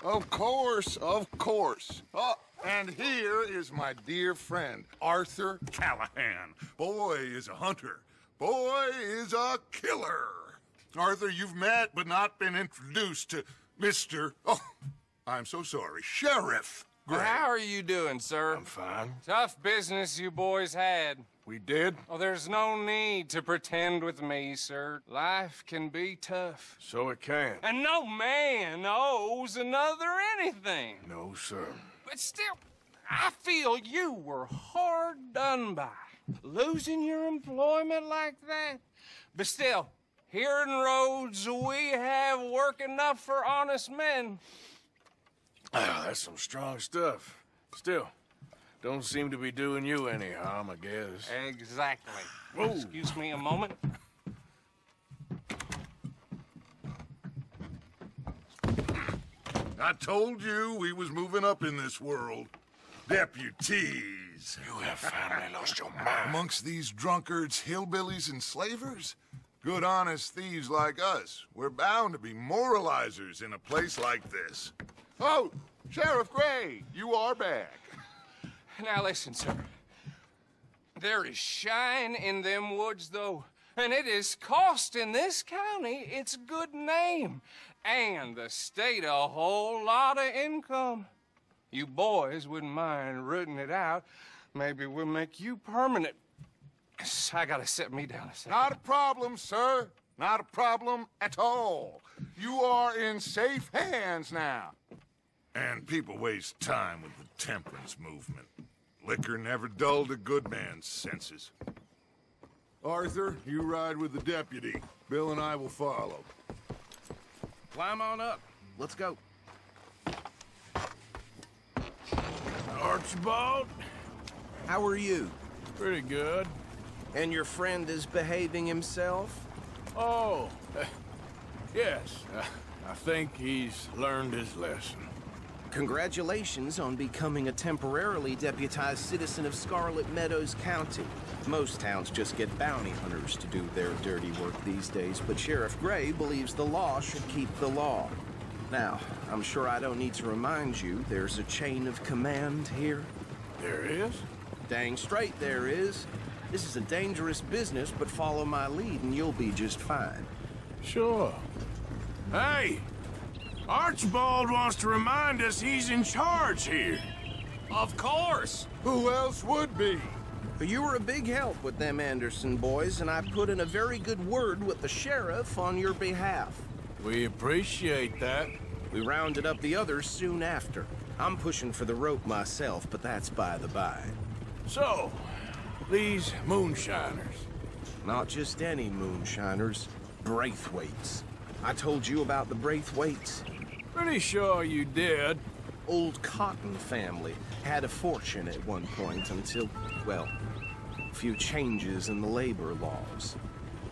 Of course, of course. Oh, and here is my dear friend, Arthur Callahan. Boy is a hunter. Boy is a killer. Arthur, you've met but not been introduced to Mr. Oh, I'm so sorry, Sheriff Gray. How are you doing, sir? I'm fine. Tough business you boys had. We did? Oh, there's no need to pretend with me, sir. Life can be tough. So it can. And no man owes another anything. No, sir. But still, I feel you were hard done by. Losing your employment like that. But still, here in Rhodes, we have work enough for honest men. Oh, that's some strong stuff. Still, don't seem to be doing you any harm, I guess. Exactly. Whoa. Excuse me a moment. I told you we was moving up in this world. Deputies. You have finally lost your mind. Amongst these drunkards, hillbillies, and slavers? Good, honest thieves like us. We're bound to be moralizers in a place like this. Oh, Sheriff Gray, you are back. Now listen, sir. There is shine in them woods, though, and it is costing this county its good name, and the state a whole lot of income. You boys wouldn't mind rooting it out. Maybe we'll make you permanent. I gotta sit me down a second. Not a problem, sir. Not a problem at all. You are in safe hands now. And people waste time with the temperance movement. Liquor never dulled a good man's senses. Arthur, you ride with the deputy. Bill and I will follow. Climb on up. Let's go. Archibald? How are you? Pretty good. And your friend is behaving himself? Oh, yes. I think he's learned his lesson. Congratulations on becoming a temporarily deputized citizen of Scarlet Meadows County. Most towns just get bounty hunters to do their dirty work these days, but Sheriff Gray believes the law should keep the law. Now, I'm sure I don't need to remind you there's a chain of command here. There is? Dang straight there is. This is a dangerous business, but follow my lead and you'll be just fine. Sure. Hey! Archibald wants to remind us he's in charge here. Of course. Who else would be? But you were a big help with them Anderson boys, and I put in a very good word with the sheriff on your behalf. We appreciate that. We rounded up the others soon after. I'm pushing for the rope myself, but that's by the by. So, these moonshiners. Not just any moonshiners, Braithwaites. I told you about the Braithwaites. Pretty sure you did. Old Cotton family had a fortune at one point until, well, a few changes in the labor laws.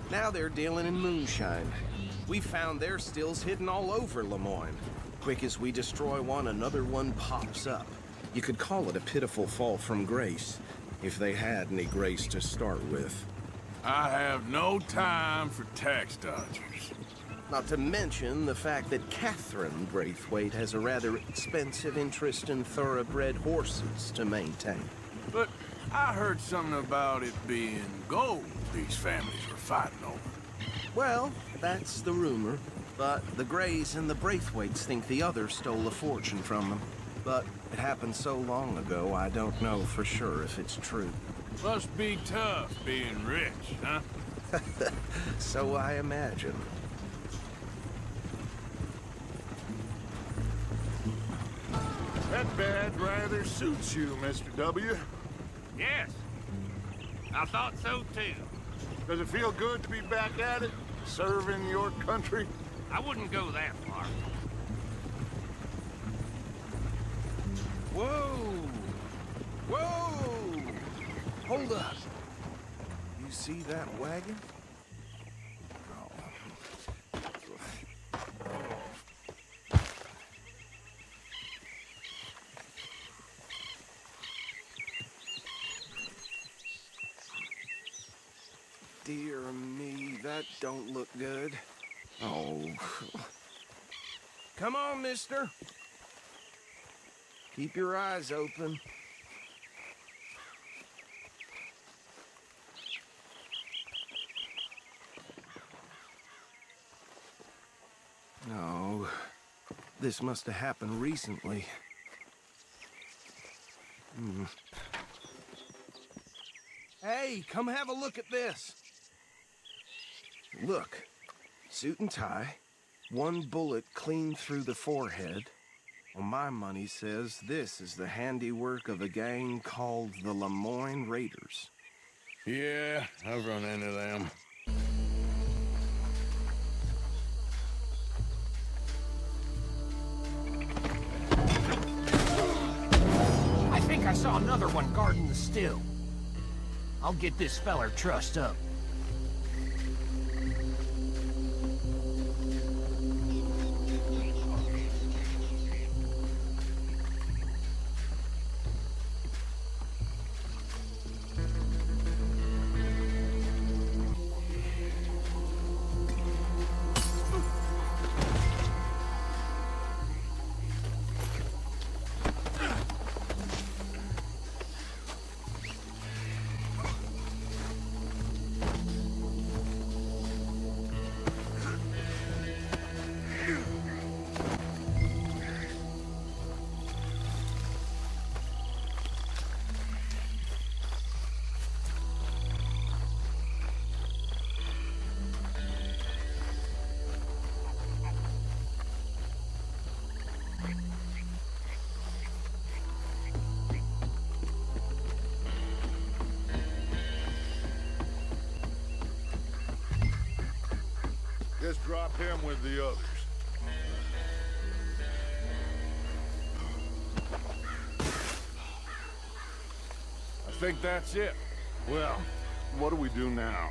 Now they're dealing in moonshine. We found their stills hidden all over Lemoyne. Quick as we destroy one, another one pops up. You could call it a pitiful fall from grace, if they had any grace to start with. I have no time for tax dodgers. Not to mention the fact that Catherine Braithwaite has a rather expensive interest in thoroughbred horses to maintain. But I heard something about it being gold these families were fighting over. Well, that's the rumor. But the Grays and the Braithwaites think the others stole a fortune from them. But it happened so long ago, I don't know for sure if it's true. Must be tough being rich, huh? So I imagine. That bed rather suits you, Mr. W. Yes. I thought so, too. Does it feel good to be back at it, serving your country? I wouldn't go that far. Whoa! Whoa! Hold up. You see that wagon? Dear me, that don't look good. Oh. Come on, mister. Keep your eyes open. No, this must have happened recently. Hey, come have a look at this. Look, suit and tie, one bullet clean through the forehead. Well, my money says this is the handiwork of a gang called the Lemoyne Raiders. Yeah, I've run into them. I think I saw another one guarding the still. I'll get this feller trussed up. Just drop him with the others. I think that's it. Well, what do we do now?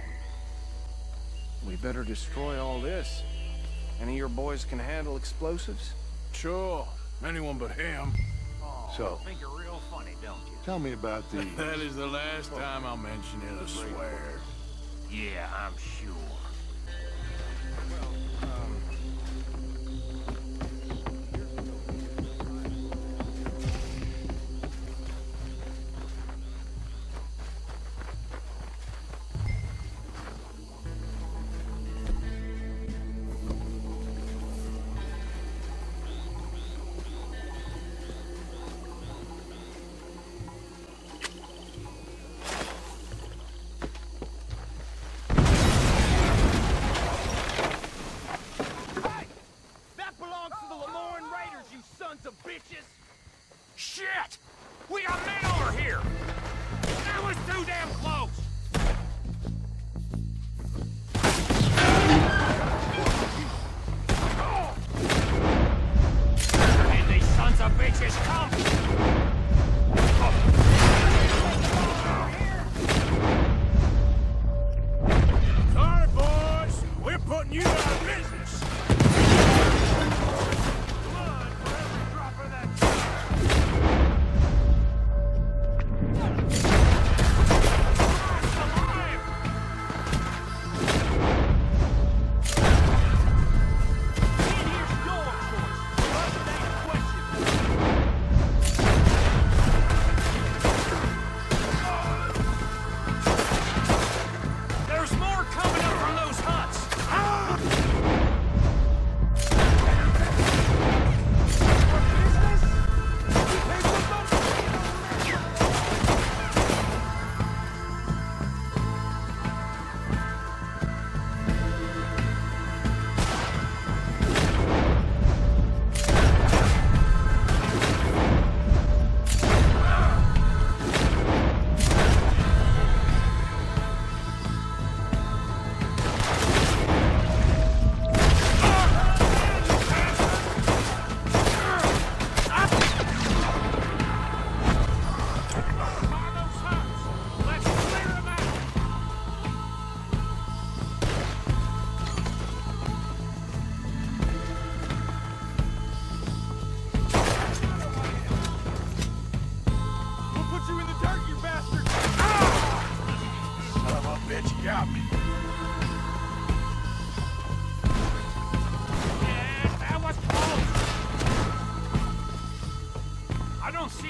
We better destroy all this. Any of your boys can handle explosives? Sure, anyone but him. Oh, So- you think you're real funny, don't you? Tell me about the... That is the last time I'll mention it, I swear. Yeah, I'm sure. Shit! We got men over here! That was too damn close! And these sons of bitches come! Sorry, boys. We're putting you out of business. Blood for every drop of that...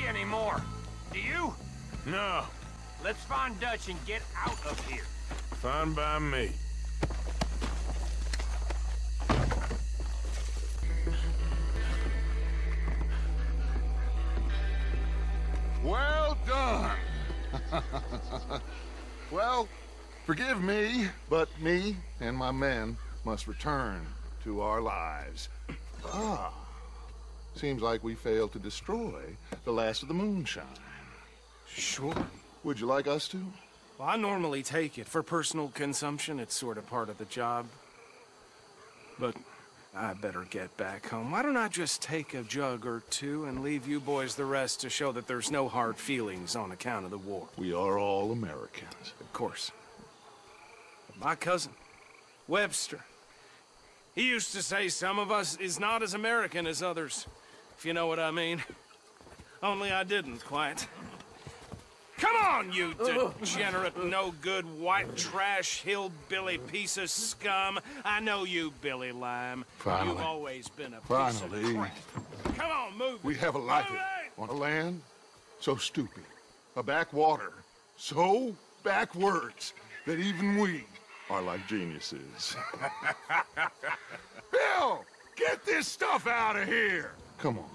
anymore. Do you? No, Let's find Dutch and get out of here. fine by me. Well done. Well, forgive me, but me and my men must return to our lives. Seems like we failed to destroy the last of the moonshine. Sure. Would you like us to? Well, I normally take it. For personal consumption, it's sort of part of the job. But I better get back home. Why don't I just take a jug or two and leave you boys the rest to show that there's no hard feelings on account of the war? We are all Americans. Of course. But my cousin, Webster, he used to say some of us is not as American as others, if you know what I mean. Only I didn't quite. Come on, you degenerate, no-good, white trash, hillbilly piece of scum. I know you, Billy Lime. Finally. You've always been a piece Finally. of crap. Come on, move We it. have a life Move it! on a land so stupid, a backwater so backwards that even we are like geniuses. Bill, get this stuff out of here. Come on,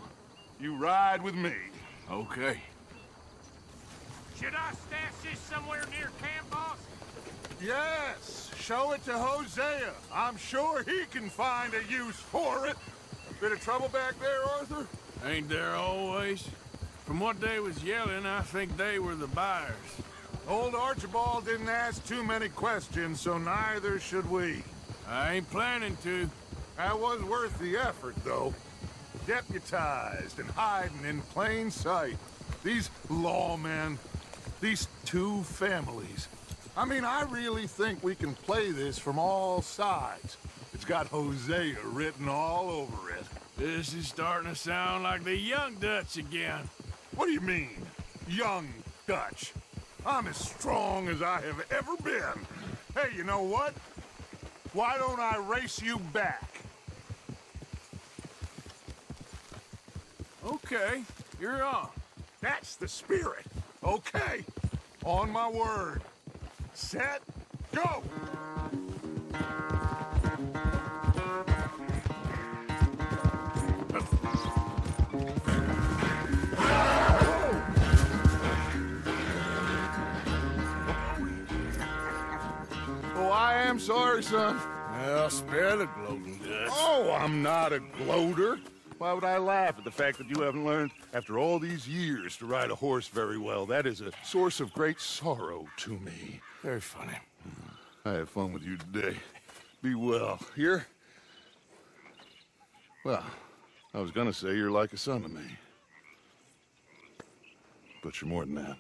you ride with me. Okay. Should I stash this somewhere near camp, boss? Yes, show it to Hosea. I'm sure he can find a use for it. Bit of trouble back there, Arthur? Ain't there always? From what they was yelling, I think they were the buyers. Old Archibald didn't ask too many questions, so neither should we. I ain't planning to. That was worth the effort, though. Deputized and hiding in plain sight. These lawmen, these two families. I mean, I really think we can play this from all sides. It's got Hosea written all over it. This is starting to sound like the young Dutch again. What do you mean, young Dutch? I'm as strong as I have ever been. Hey, you know what? Why don't I race you back? Okay, you're on. That's the spirit. Okay, on my word. Set, go! Oh, I am sorry, son. Well, spare the gloating, Dutch. Oh, I'm not a gloater. Why would I laugh at the fact that you haven't learned, after all these years, to ride a horse very well? That is a source of great sorrow to me. Very funny. I had fun with you today. Be well. Here? Well, I was gonna say you're like a son to me. But you're more than that.